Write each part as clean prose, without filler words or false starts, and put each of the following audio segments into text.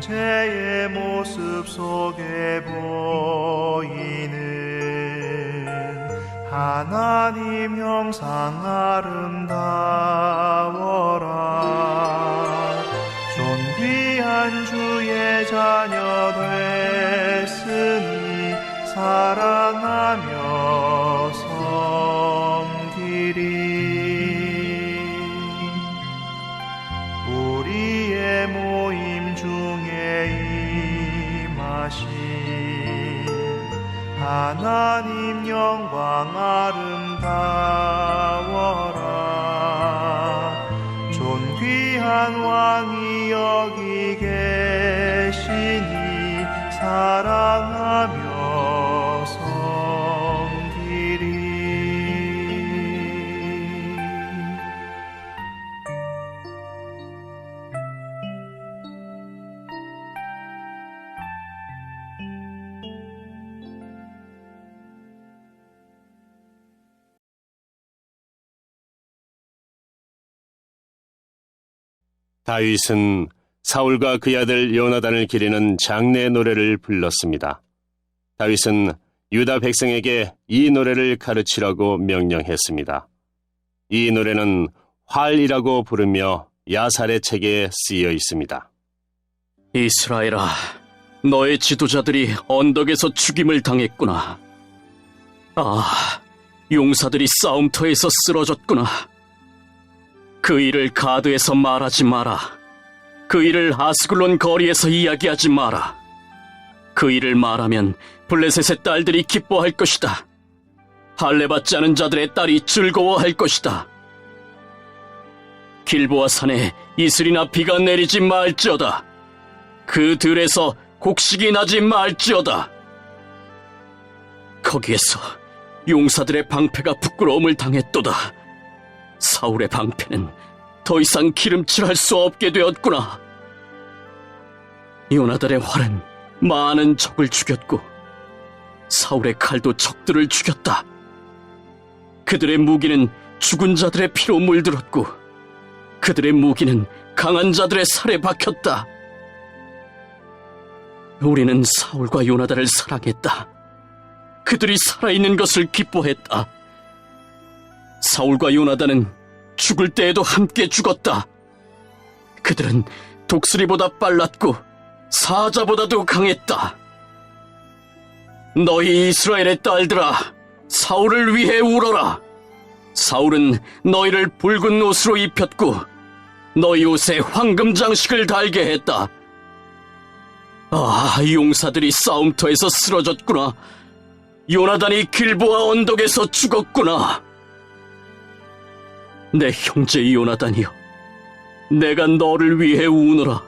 형제의 모습 속에 보이는 하나님 형상 아름다워라. 존귀한 주의 자녀 됐으니 사랑하며 섬기리. 우리의 모임 중에 임하신 하나님 영광 아름다워라. 존귀한 왕이 여기 계시니 사랑하며 섬기리. 다윗은 사울과 그의 아들 요나단을 기리는 장례 노래를 불렀습니다. 다윗은 유다 백성에게 이 노래를 가르치라고 명령했습니다. 이 노래는 활이라고 부르며 야살의 책에 쓰여 있습니다. 이스라엘아, 너의 지도자들이 언덕에서 죽임을 당했구나. 아, 용사들이 싸움터에서 쓰러졌구나. 그 일을 가드에서 말하지 마라. 그 일을 아스글론 거리에서 이야기하지 마라. 그 일을 말하면 블레셋의 딸들이 기뻐할 것이다. 할례받지 않은 자들의 딸이 즐거워할 것이다. 길보아 산에 이슬이나 비가 내리지 말지어다. 그 들에서 곡식이 나지 말지어다. 거기에서 용사들의 방패가 부끄러움을 당했도다. 사울의 방패는 더 이상 기름칠할 수 없게 되었구나. 요나단의 활은 많은 적을 죽였고 사울의 칼도 적들을 죽였다. 그들의 무기는 죽은 자들의 피로 물들었고 그들의 무기는 강한 자들의 살에 박혔다. 우리는 사울과 요나단을 사랑했다. 그들이 살아있는 것을 기뻐했다. 사울과 요나단은 죽을 때에도 함께 죽었다. 그들은 독수리보다 빨랐고 사자보다도 강했다. 너희 이스라엘의 딸들아, 사울을 위해 울어라. 사울은 너희를 붉은 옷으로 입혔고 너희 옷에 황금 장식을 달게 했다. 아, 용사들이 싸움터에서 쓰러졌구나. 요나단이 길보아 언덕에서 죽었구나. 내 형제 요나단이여, 내가 너를 위해 우노라.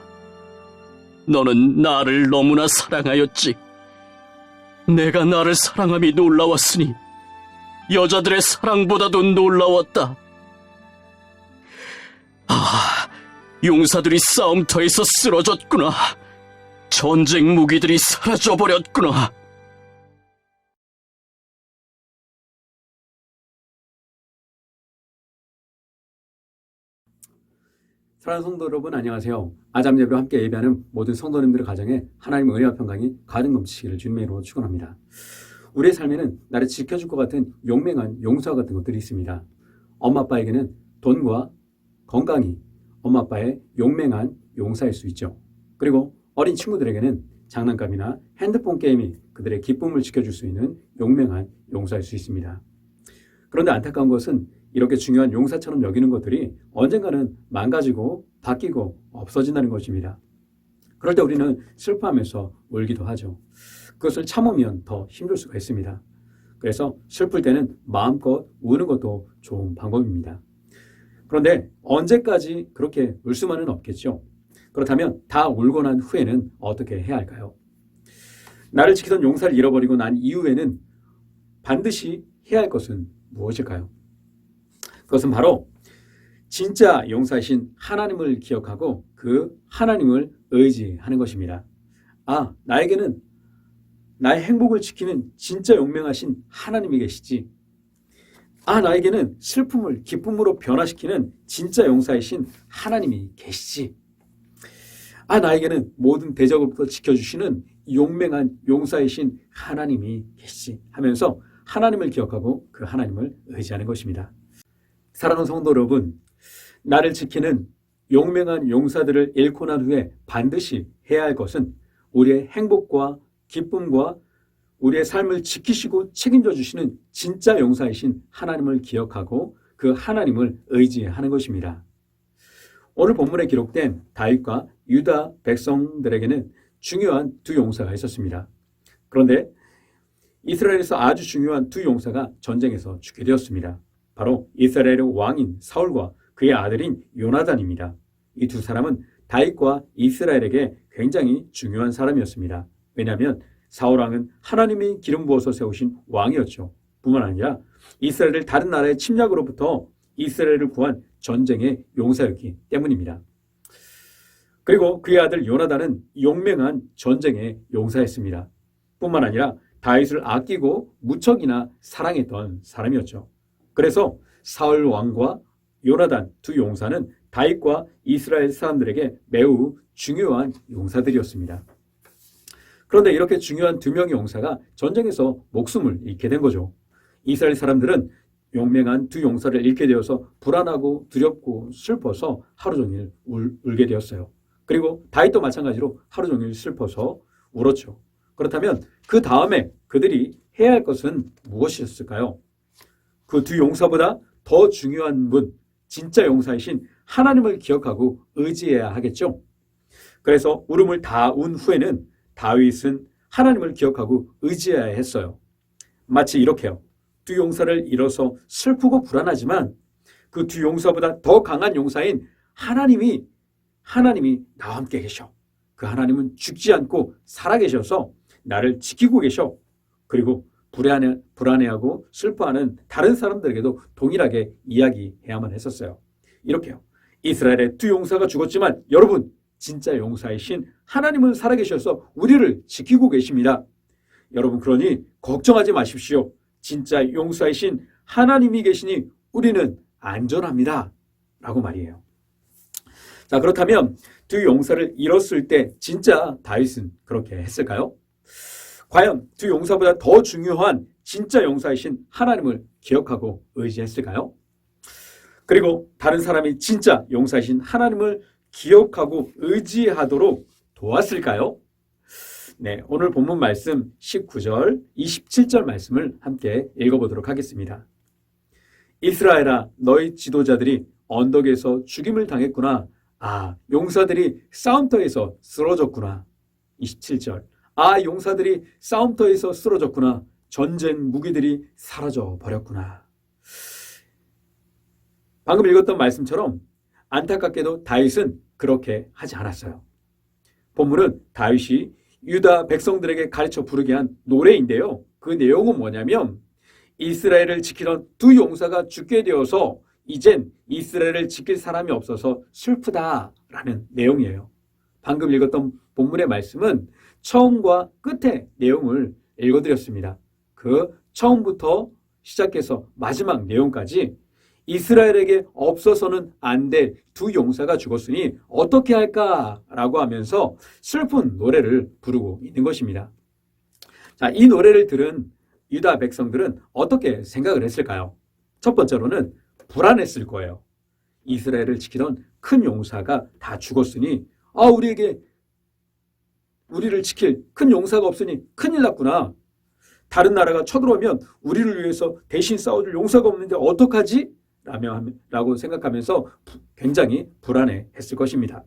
너는 나를 너무나 사랑하였지. 내가 나를 사랑함이 놀라웠으니 여자들의 사랑보다도 놀라웠다. 아, 용사들이 싸움터에서 쓰러졌구나. 전쟁 무기들이 사라져버렸구나. 사랑하는 성도 여러분, 안녕하세요. 아잠 예배로 함께 예배하는 모든 성도님들의 가정에 하나님의 은혜와 평강이 가득 넘치기를 주님의 이름으로 축원합니다. 우리의 삶에는 나를 지켜줄 것 같은 용맹한 용사 같은 것들이 있습니다. 엄마 아빠에게는 돈과 건강이 엄마 아빠의 용맹한 용사일 수 있죠. 그리고 어린 친구들에게는 장난감이나 핸드폰 게임이 그들의 기쁨을 지켜줄 수 있는 용맹한 용사일 수 있습니다. 그런데 안타까운 것은 이렇게 중요한 용사처럼 여기는 것들이 언젠가는 망가지고 바뀌고 없어진다는 것입니다. 그럴 때 우리는 슬퍼하면서 울기도 하죠. 그것을 참으면 더 힘들 수가 있습니다. 그래서 슬플 때는 마음껏 우는 것도 좋은 방법입니다. 그런데 언제까지 그렇게 울 수만은 없겠죠. 그렇다면 다 울고 난 후에는 어떻게 해야 할까요? 나를 지키던 용사를 잃어버리고 난 이후에는 반드시 해야 할 것은 무엇일까요? 그것은 바로 진짜 용사이신 하나님을 기억하고 그 하나님을 의지하는 것입니다. 아, 나에게는 나의 행복을 지키는 진짜 용맹하신 하나님이 계시지. 아, 나에게는 슬픔을 기쁨으로 변화시키는 진짜 용사이신 하나님이 계시지. 나에게는 모든 대적으로부터 지켜주시는 용맹한 용사이신 하나님이 계시지 하면서 하나님을 기억하고 그 하나님을 의지하는 것입니다. 사랑하는 성도 여러분, 나를 지키는 용맹한 용사들을 잃고 난 후에 반드시 해야 할 것은 우리의 행복과 기쁨과 우리의 삶을 지키시고 책임져 주시는 진짜 용사이신 하나님을 기억하고 그 하나님을 의지하는 것입니다. 오늘 본문에 기록된 다윗과 유다 백성들에게는 중요한 두 용사가 있었습니다. 그런데 이스라엘에서 아주 중요한 두 용사가 전쟁에서 죽게 되었습니다. 바로 이스라엘의 왕인 사울과 그의 아들인 요나단입니다. 이 두 사람은 다윗과 이스라엘에게 굉장히 중요한 사람이었습니다. 왜냐하면 사울 왕은 하나님이 기름 부어서 세우신 왕이었죠. 뿐만 아니라 이스라엘을 다른 나라의 침략으로부터 이스라엘을 구한 전쟁의 용사였기 때문입니다. 그리고 그의 아들 요나단은 용맹한 전쟁의 용사였습니다. 뿐만 아니라 다윗을 아끼고 무척이나 사랑했던 사람이었죠. 그래서 사울 왕과 요나단 두 용사는 다윗과 이스라엘 사람들에게 매우 중요한 용사들이었습니다. 그런데 이렇게 중요한 두 명의 용사가 전쟁에서 목숨을 잃게 된 거죠. 이스라엘 사람들은 용맹한 두 용사를 잃게 되어서 불안하고 두렵고 슬퍼서 하루 종일 울게 되었어요. 그리고 다윗도 마찬가지로 하루 종일 슬퍼서 울었죠. 그렇다면 그 다음에 그들이 해야 할 것은 무엇이었을까요? 그 두 용사보다 더 중요한 분, 진짜 용사이신 하나님을 기억하고 의지해야 하겠죠. 그래서 울음을 다 운 후에는 다윗은 하나님을 기억하고 의지해야 했어요. 마치 이렇게요. 두 용사를 잃어서 슬프고 불안하지만 그 두 용사보다 더 강한 용사인 하나님이 나와 함께 계셔. 그 하나님은 죽지 않고 살아계셔서 나를 지키고 계셔. 그리고 불안해하고 슬퍼하는 다른 사람들에게도 동일하게 이야기해야만 했었어요. 이렇게요. 이스라엘의 두 용사가 죽었지만 여러분, 진짜 용사이신 하나님은 살아계셔서 우리를 지키고 계십니다. 여러분, 그러니 걱정하지 마십시오. 진짜 용사이신 하나님이 계시니 우리는 안전합니다. 라고 말이에요. 자, 그렇다면 두 용사를 잃었을 때 진짜 다윗은 그렇게 했을까요? 과연 두 용사보다 더 중요한 진짜 용사이신 하나님을 기억하고 의지했을까요? 그리고 다른 사람이 진짜 용사이신 하나님을 기억하고 의지하도록 도왔을까요? 네, 오늘 본문 말씀 19절, 27절 말씀을 함께 읽어보도록 하겠습니다. 이스라엘아, 너희 지도자들이 언덕에서 죽임을 당했구나. 용사들이 싸움터에서 쓰러졌구나. 27절. 용사들이 싸움터에서 쓰러졌구나. 전쟁 무기들이 사라져 버렸구나. 방금 읽었던 말씀처럼 안타깝게도 다윗은 그렇게 하지 않았어요. 본문은 다윗이 유다 백성들에게 가르쳐 부르게 한 노래인데요. 그 내용은 뭐냐면 이스라엘을 지키던 두 용사가 죽게 되어서 이젠 이스라엘을 지킬 사람이 없어서 슬프다라는 내용이에요. 방금 읽었던 본문의 말씀은 처음과 끝의 내용을 읽어드렸습니다. 그 처음부터 시작해서 마지막 내용까지 이스라엘에게 없어서는 안 될 두 용사가 죽었으니 어떻게 할까라고 하면서 슬픈 노래를 부르고 있는 것입니다. 자, 이 노래를 들은 유다 백성들은 어떻게 생각을 했을까요? 첫 번째로는 불안했을 거예요. 이스라엘을 지키던 큰 용사가 다 죽었으니 우리를 지킬 큰 용사가 없으니 큰일 났구나. 다른 나라가 쳐들어오면 우리를 위해서 대신 싸워줄 용사가 없는데 어떡하지? 라고 생각하면서 굉장히 불안해했을 것입니다.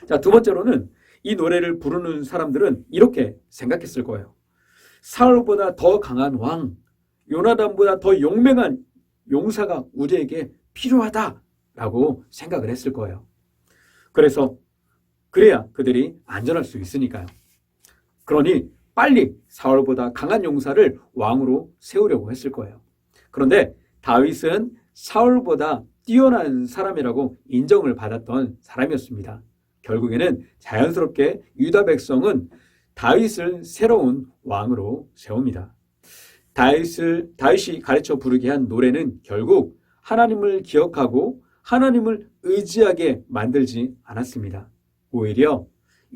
자, 두 번째로는 이 노래를 부르는 사람들은 이렇게 생각했을 거예요. 사울보다 더 강한 왕, 요나단보다 더 용맹한 용사가 우리에게 필요하다라고 생각을 했을 거예요. 그래야 그들이 안전할 수 있으니까요. 그러니 빨리 사울보다 강한 용사를 왕으로 세우려고 했을 거예요. 그런데 다윗은 사울보다 뛰어난 사람이라고 인정을 받았던 사람이었습니다. 결국에는 자연스럽게 유다 백성은 다윗을 새로운 왕으로 세웁니다. 다윗이 가르쳐 부르게 한 노래는 결국 하나님을 기억하고 하나님을 의지하게 만들지 않았습니다. 오히려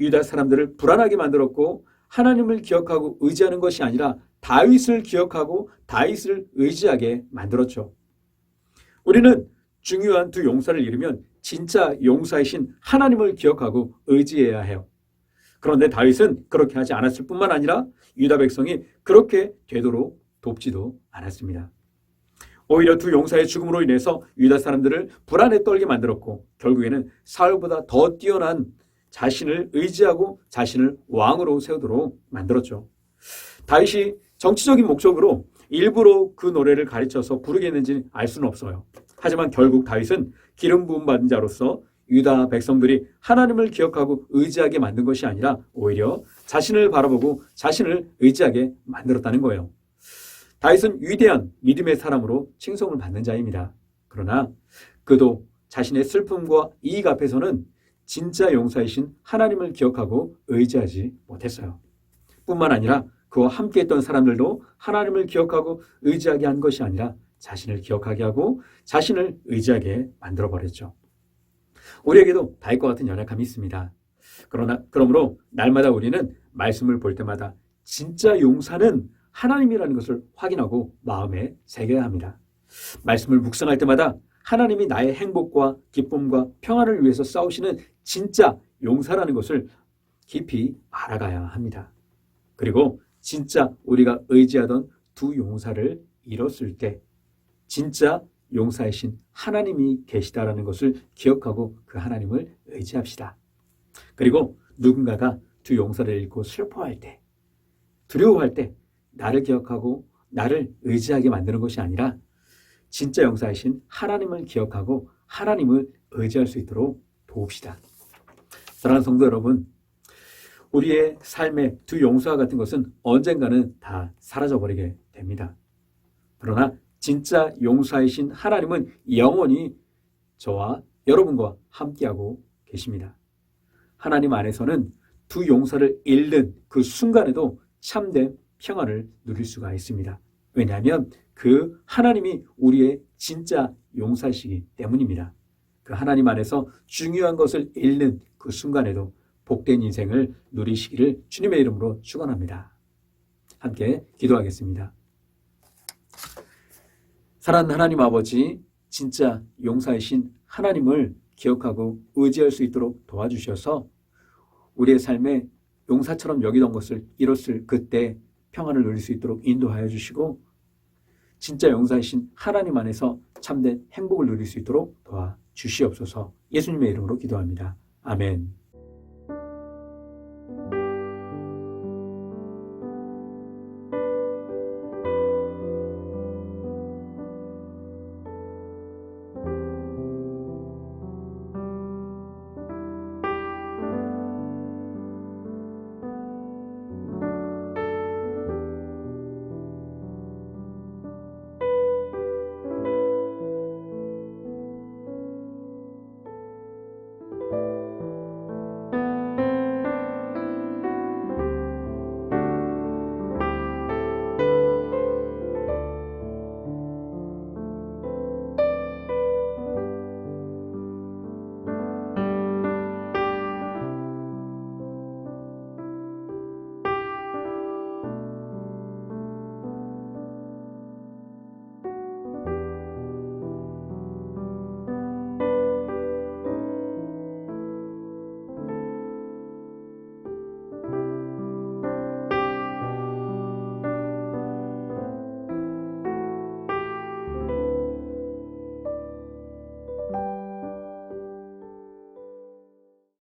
유다 사람들을 불안하게 만들었고 하나님을 기억하고 의지하는 것이 아니라 다윗을 기억하고 다윗을 의지하게 만들었죠. 우리는 중요한 두 용사를 잃으면 진짜 용사이신 하나님을 기억하고 의지해야 해요. 그런데 다윗은 그렇게 하지 않았을 뿐만 아니라 유다 백성이 그렇게 되도록 돕지도 않았습니다. 오히려 두 용사의 죽음으로 인해서 유다 사람들을 불안에 떨게 만들었고 결국에는 사울보다 더 뛰어난 자신을 의지하고 자신을 왕으로 세우도록 만들었죠. 다윗이 정치적인 목적으로 일부러 그 노래를 가르쳐서 부르게 했는지는 알 수는 없어요. 하지만 결국 다윗은 기름 부음 받은 자로서 유다 백성들이 하나님을 기억하고 의지하게 만든 것이 아니라 오히려 자신을 바라보고 자신을 의지하게 만들었다는 거예요. 다윗은 위대한 믿음의 사람으로 칭송을 받는 자입니다. 그러나 그도 자신의 슬픔과 이익 앞에서는 진짜 용사이신 하나님을 기억하고 의지하지 못했어요. 뿐만 아니라 그와 함께했던 사람들도 하나님을 기억하고 의지하게 한 것이 아니라 자신을 기억하게 하고 자신을 의지하게 만들어버렸죠. 우리에게도 다윗과 같은 연약함이 있습니다. 그러므로 날마다 우리는 말씀을 볼 때마다 진짜 용사는 하나님이라는 것을 확인하고 마음에 새겨야 합니다. 말씀을 묵상할 때마다 하나님이 나의 행복과 기쁨과 평안을 위해서 싸우시는 진짜 용사라는 것을 깊이 알아가야 합니다. 그리고 진짜 우리가 의지하던 두 용사를 잃었을 때 진짜 용사이신 하나님이 계시다라는 것을 기억하고 그 하나님을 의지합시다. 그리고 누군가가 두 용사를 잃고 슬퍼할 때, 두려워할 때 나를 기억하고 나를 의지하게 만드는 것이 아니라 진짜 용사이신 하나님을 기억하고 하나님을 의지할 수 있도록 도웁시다. 사랑하는 성도 여러분, 우리의 삶의 두 용사와 같은 것은 언젠가는 다 사라져버리게 됩니다. 그러나 진짜 용사이신 하나님은 영원히 저와 여러분과 함께하고 계십니다. 하나님 안에서는 두 용사를 잃는 그 순간에도 참된 평안을 누릴 수가 있습니다. 왜냐하면 그 하나님이 우리의 진짜 용사이시기 때문입니다. 그 하나님 안에서 중요한 것을 잃는 그 순간에도 복된 인생을 누리시기를 주님의 이름으로 축원합니다. 함께 기도하겠습니다. 사랑하는 하나님 아버지, 진짜 용사이신 하나님을 기억하고 의지할 수 있도록 도와주셔서 우리의 삶에 용사처럼 여기던 것을 잃었을 그때 평안을 누릴 수 있도록 인도하여 주시고 진짜 용사이신 하나님 안에서 참된 행복을 누릴 수 있도록 도와주시옵소서. 예수님의 이름으로 기도합니다. 아멘.